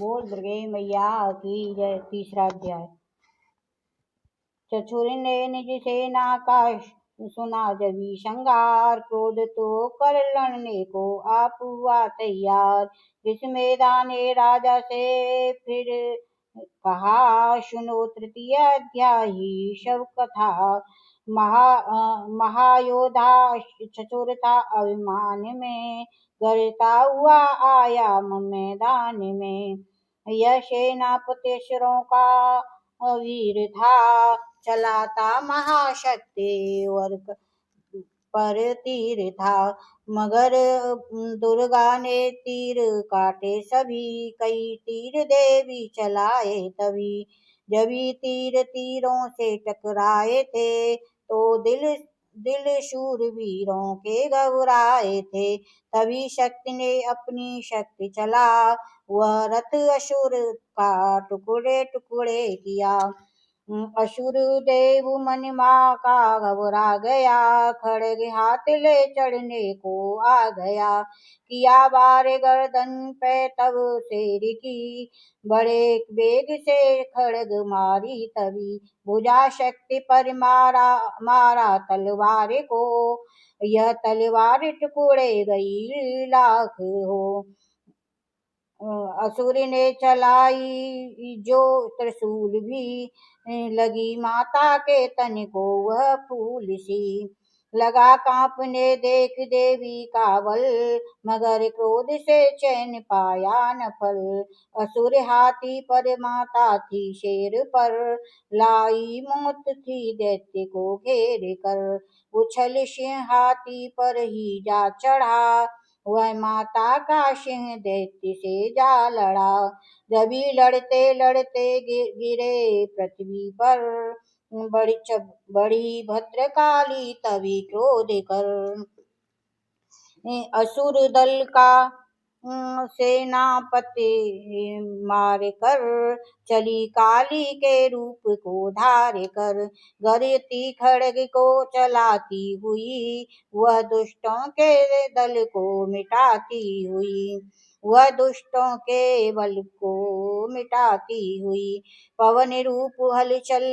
बोल दुर्गे मैया की जय। तीसरा अध्याय। चतुर ने निज सेना का सुना जबी श्रृंगार, क्रोध तो कर लड़ने को आप हुआ तैयार। जिस मैदाने राजा से फिर कहा, सुनो तृतीय अध्याय शव कथा। महायोधा चतुर था अभिमान में, गरजता हुआ आया मैदान में। यह सेनापति असुरों का वीर था, चलाता महाशक्ति और पर तीर था। मगर दुर्गा ने तीर काटे सभी, कई तीर देवी चलाए तभी। जभी तीर तीरों से टकराए थे, तो दिल शूरवीरों के घबराए थे। तभी शक्ति ने अपनी शक्ति चला, वह रथ असुर का टुकड़े टुकड़े किया। असुर देव मनिमा का घबरा गया, खड़ग हाथ ले चढ़ने को आ गया। किया बारे गर्दन पे तब शेर की, बड़े वेग से खड़ग मारी तभी। भुजा शक्ति पर मारा तलवार को, यह तलवार टुकड़े गई लाख हो। असुर ने चलाई जो त्रिशूल भी, लगी माता के तन को वह फूल सी। लगा कांपने देख देवी का बल, मगर क्रोध से चैन पाया न फल। असुर हाथी पर माता थी शेर पर, लाई मौत थी दैत्य को घेर कर। उछल सिंह हाथी पर ही जा चढ़ा, वह माता का सिंह दैत्य से जा लड़ा। जभी लड़ते लड़ते गिरे पृथ्वी पर, बड़ी भद्रकाली तभी क्रोध कर। असुर दल का सेनापति मार कर, चली काली के रूप को धार कर। गरजती खड्ग को चलाती हुई, वह दुष्टों के दल को मिटाती हुई। वह दुष्टों के बल को मिटाती हुई, पवन रूप हलचल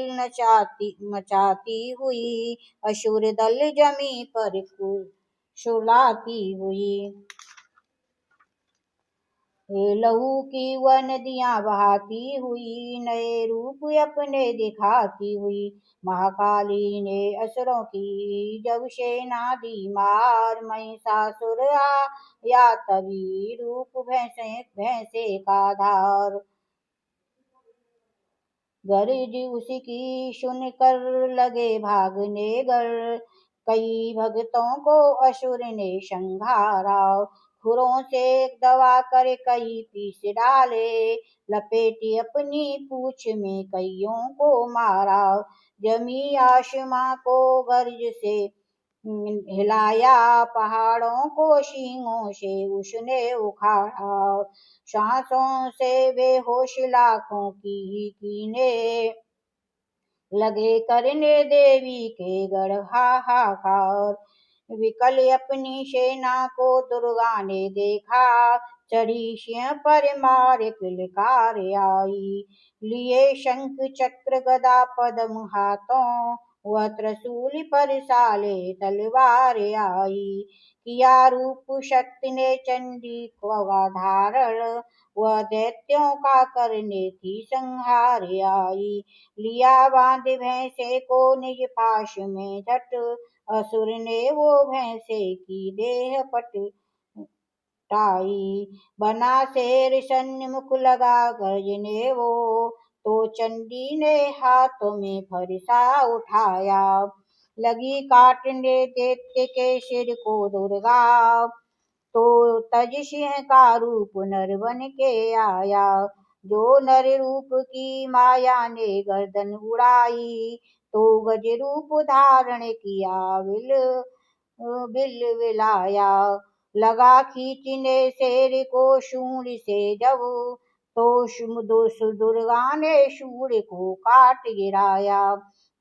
मचाती हुई। असुर दल जमी पर सुलाती हुई। लहू की वह नदियां बहाती हुई, नए रूप अपने दिखाती हुई। महाकाली ने असुरों की जब सेना दी मार, महिषासुर आया तभी रूप भैंसे का धार। गरज उसकी सुनकर लगे भागने गर, कई भक्तों को असुर ने संघारा। खुरों से दबा कर कई पीस डाले, लपेटी अपनी पूंछ में कईयों को मारा। जमी आसमां को गरज से हिलाया, पहाड़ों को सींगों से उसने उखाड़ा। सांसों से बेहोश लाखों की कीने, लगे करने देवी के गढ़ हाहाकार। विकल अपनी सेना को दुर्गा ने देखा, चढ़ी सिंह पर मार किलकार आई। लिए शंख चक्र गदा पद्म हाथों, वह त्रिशूल पर साले तलवार आई। किया रूप शक्ति ने चंडी का धारण, वह दैत्यों का करने थी संहार आई। लिया बांध भैंसे को निज पाश में झट, असुर ने वो भैंसे की देह पटाई। बना शेर सन्मुख लगा गर्जने वो, तो चंडी ने हाथों में फरसा उठाया। लगी काटने दैत्य के सिर को दुर्गा, तो तज सिंह का रूप नर बन के आया। जो नर रूप की माया ने गर्दन उड़ाई, तो गज रूप धारण किया बिल बिलाया। लगा खींचने शेर को सूंड से जब, तो दुर्गा ने सूंड को काट गिराया।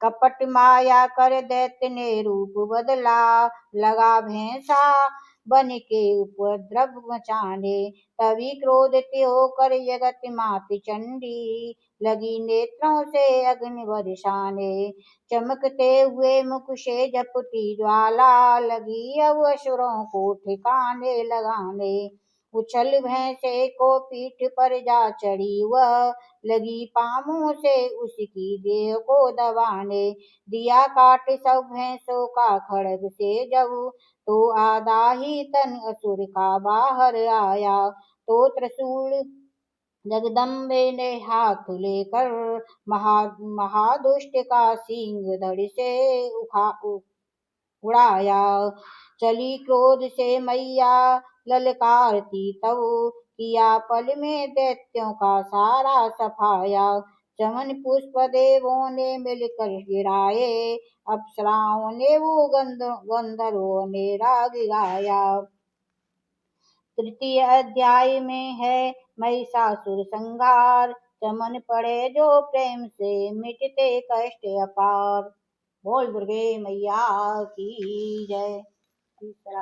कपट माया कर दैत्य ने रूप बदला, लगा भैंसा बन के उपद्रव मचाने। तभी क्रोधित होकर जगत मात चंडी लगी नेत्रों से अग्नि बरसाने। चमकते हुए मुख से झपटी ज्वाला लगी अब असुरों को ठिकाने लगाने। उछल भैंसे को पीठ पर जा चढ़ी वह लगी पामों से उसकी देह को दबाने। दिया काट सब भैंसों का खड़ग से जब तो आधा ही तन असुर का बाहर आया। तो त्रिशूल जगदम्बे ने हाथ लेकर महादुष्ट का सींग धड़ से उड़ाया। चली क्रोध से मैया ललकारती तब किया पल में दैत्यों का सारा सफाया। चमन पुष्प देवों ने मिलकर गिराए अप्सराओं ने वो गंधर्वों ने राग गाया। तृतीय अध्याय में है महिषासुर संहार। चमन पड़े जो प्रेम से मिटते कष्ट अपार। बोल दुर्गे मैया की जय।